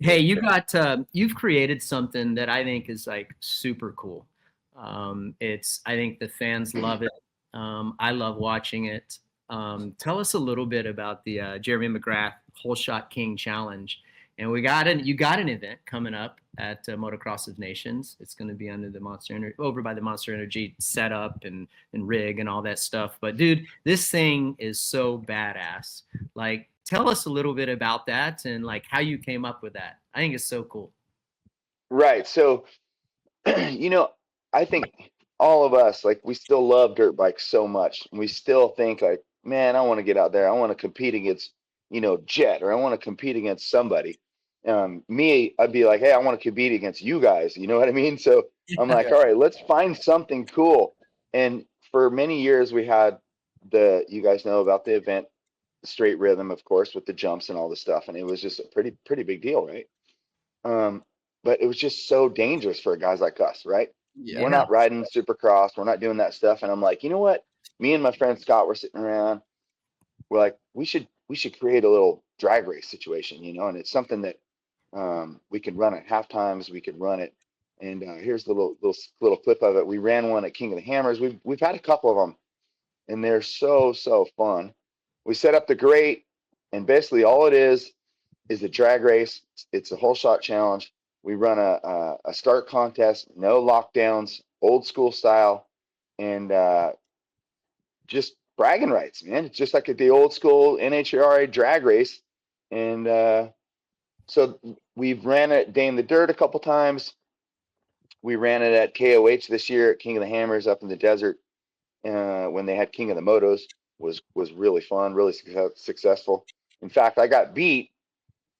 Hey, you've created something that I think is like super cool. I think the fans love it. I love watching it. Tell us a little bit about the Jeremy McGrath Holeshot King Challenge. And you got an event coming up at Motocross of Nations. It's going to be under the over by the Monster Energy setup and rig and all that stuff. But dude, this thing is so badass. Like, tell us a little bit about that and like how you came up with that. I think it's so cool. Right. So, you know, I think all of us, like, we still love dirt bikes so much. And we still think, like, man, I want to get out there. I want to compete against, Jet, or I want to compete against somebody. Me, I'd be like, hey, I want to compete against you guys. You know what I mean? So I'm like, Yeah. all right, let's find something cool. And for many years, we had you guys know about the event, Straight Rhythm, of course, with the jumps and all the stuff. And it was just a pretty big deal, right? Um, but it was just so dangerous for guys like us, right? Yeah. We're Yeah. not riding supercross, we're not doing that stuff. And I'm like, you know what? Me and my friend Scott were sitting around. We're like, we should create a little drag race situation, and it's something that we could run at half times. We could run it, and here's the little clip of it. We ran one at King of the Hammers. We've had a couple of them, and they're so fun. We set up the grate, and basically all it is a drag race. It's a whole shot challenge. We run a start contest, no lockdowns, old school style, and just bragging rights, man. It's just like the old school NHRA drag race. And so we've ran it at Dame the Dirt a couple times. We ran it at KOH this year at King of the Hammers up in the desert when they had King of the Motos. Was really fun, really successful. In fact, I got beat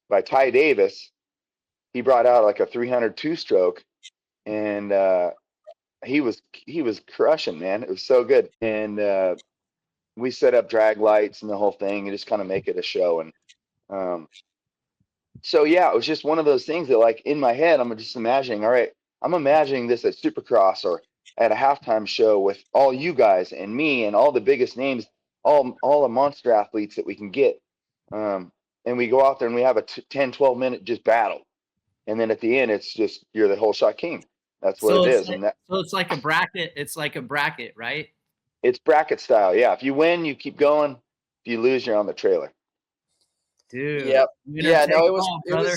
by Ty Davis. He brought out like a 302 stroke, and he was crushing, man. It was so good, and we set up drag lights and the whole thing, and just kind of make it a show. And um, so yeah, it was just one of those things that, like, in my head, I'm just imagining. All right, I'm imagining this at Supercross or at a halftime show with all you guys and me and all the biggest names, all the monster athletes that we can get. And we go out there and we have a 10, 12 minute just battle. And then at the end, it's just, you're the whole shot king. That's what So it it's is. like, And that so it's like a bracket. It's like a bracket, right? it's bracket style. Yeah. If you win, you keep going. If you lose, you're on the trailer. Dude, Yep. you're gonna Yeah, take no, them all, brother.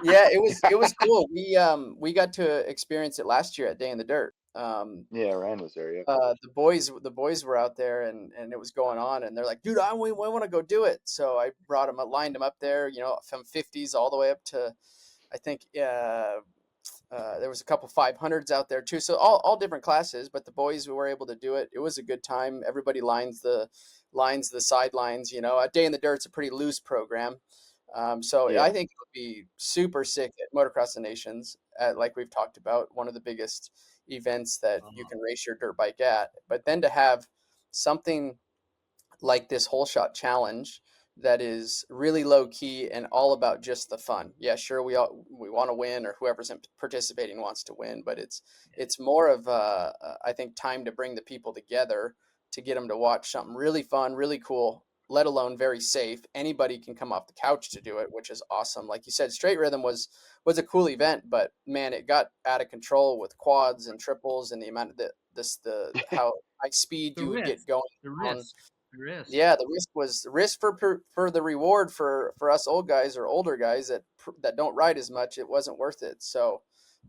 yeah, it was cool. We got to experience it last year at Day in the Dirt. Yeah. Ryan was there. Yeah. The boys were out there, and it was going on, and they're like, dude, we want to go do it. So I brought them, lined them up there, from 50s all the way up to, I think, there was a couple 500s out there too. So all different classes, but the boys were able to do it. It was a good time. Everybody lines the sidelines. A Day in the Dirt's a pretty loose program. So I Yeah. think it would be super sick at Motocross of Nations, like we've talked about, one of the biggest events that you can race your dirt bike at. But then to have something like this whole shot challenge that is really low key and all about just the fun. Yeah, sure, we want to win, or whoever's participating wants to win, but it's more of I think time to bring the people together to get them to watch something really fun, really cool, let alone very safe. Anybody can come off the couch to do it, which is awesome. Like you said, Straight Rhythm was a cool event, but man, it got out of control with quads and triples and the amount of how high speed The you would get risk, going the on. risk, the risk. Yeah, the risk for the reward for us old guys or older guys that don't ride as much. It wasn't worth it. So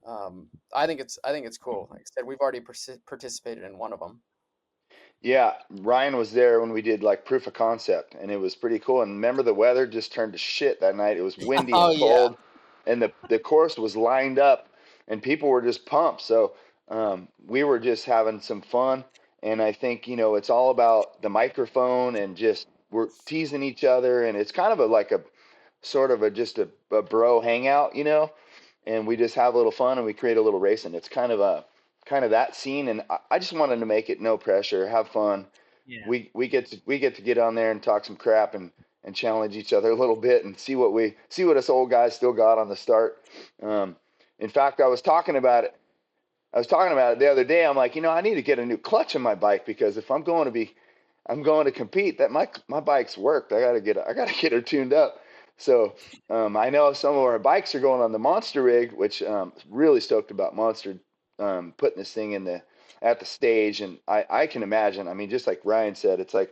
I think it's cool. Like I said, we've already participated in one of them. Yeah. Ryan was there when we did like proof of concept, and it was pretty cool. And remember, the weather just turned to shit that night. It was windy Oh and yeah, cold, and the course was lined up, and people were just pumped. So we were just having some fun. And I think, it's all about the microphone, and just we're teasing each other, and it's kind of like a sort of a bro hangout, and we just have a little fun and we create a little racing. It's kind of that scene, and I just wanted to make it no pressure, have fun. Yeah. We get to get on there and talk some crap, and challenge each other a little bit, and see what us old guys still got on the start. Um, in fact, I was talking about it the other day. I'm like, I need to get a new clutch on my bike, because if I'm going to compete, that my bike's worked. I gotta get her tuned up. So I know some of our bikes are going on the Monster rig, which really stoked about Monster putting this thing at the stage. And I can imagine, I mean, just like Ryan said, it's like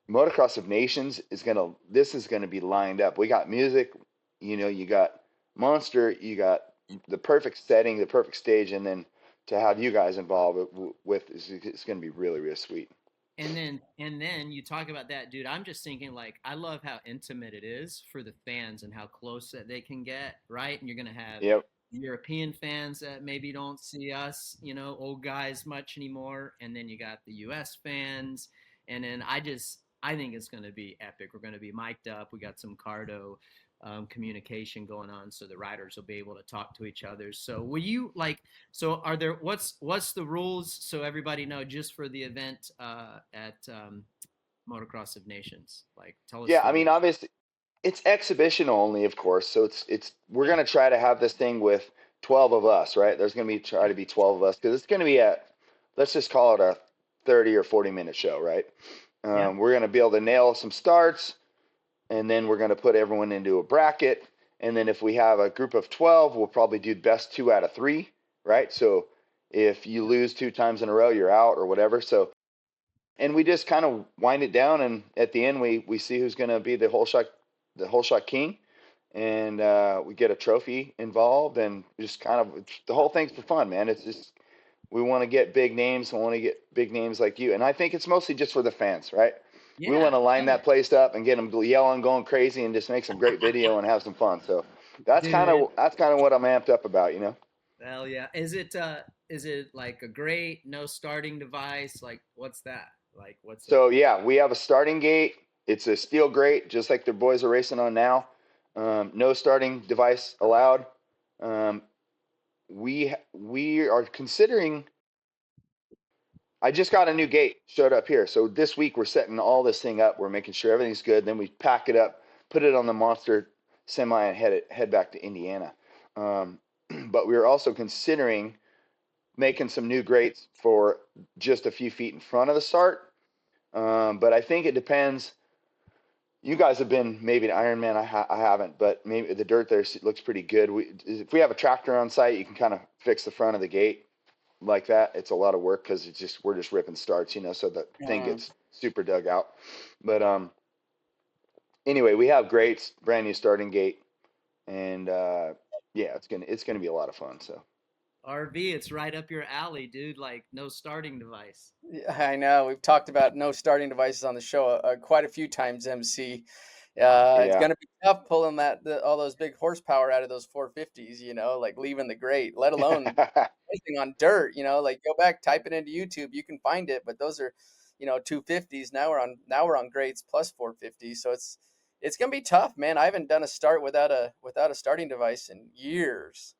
Motocross of Nations this is gonna be lined up. We got music, you got Monster, you got the perfect setting, the perfect stage, and then to have you guys involved with it's gonna be really, really sweet. And then you talk about that, dude. I'm just thinking, like, I love how intimate it is for the fans and how close that they can get, right? And you're gonna have Yep. European fans that maybe don't see us, old guys much anymore, and then you got the US fans, and then I think it's gonna be epic. We're gonna be mic'd up. We got some Cardo communication going on, so the riders will be able to talk to each other. So will you like? So are there? What's the rules so everybody know just for the event at Motocross of Nations? Like, tell us Yeah, the I mean, rules. obviously it's exhibition only, of course. So we're gonna try to have this thing with 12 of us, right? There's gonna be try to be 12 of us because it's gonna be let's just call it a 30 or 40-minute show, right? Yeah. We're gonna be able to nail some starts, and then we're gonna put everyone into a bracket, and then if we have a group of 12, we'll probably do best 2 out of 3, right? So if you lose 2 times in a row, you're out or whatever. So and we just kind of wind it down, and at the end we see who's going to be the whole shot king, and we get a trophy involved, and just kind of the whole thing's for fun, man. It's just we want to get big names. We want to get big names like you, and I think it's mostly just for the fans, right? We want Yeah. to line Hell that place up and get them yelling, going crazy, and just make some great video and have some fun. So yeah. Dude. that's kind of what I'm amped up about, you know. Hell yeah. Is it like a great no starting device? Like, what's that? Like, what's it? So yeah, we have a starting gate. It's a steel grate, just like the boys are racing on now. No starting device allowed. Um, we are considering. I just got a new gate showed up here, so this week we're setting all this thing up. We're making sure everything's good. Then we pack it up, put it on the Monster semi, and head back to Indiana. But we are also considering making some new grates for just a few feet in front of the start. But I think it depends. You guys have been maybe to Ironman. I haven't, but maybe the dirt there looks pretty good. If we have a tractor on site, you can kind of fix the front of the gate like that. It's a lot of work because we're just ripping starts, so the thing gets super dug out. But anyway, we have grates, brand new starting gate, and yeah, it's gonna be a lot of fun. So. RV, it's right up your alley, dude. Like, no starting device. Yeah, I know. We've talked about no starting devices on the show quite a few times, MC. It's Yeah. going to be tough pulling all those big horsepower out of those 450s, like leaving the grate, let alone anything on dirt, like go back, type it into YouTube, you can find it, but those are, 250s. Now we're on grates plus 450s. So it's going to be tough, man. I haven't done a start without a starting device in years.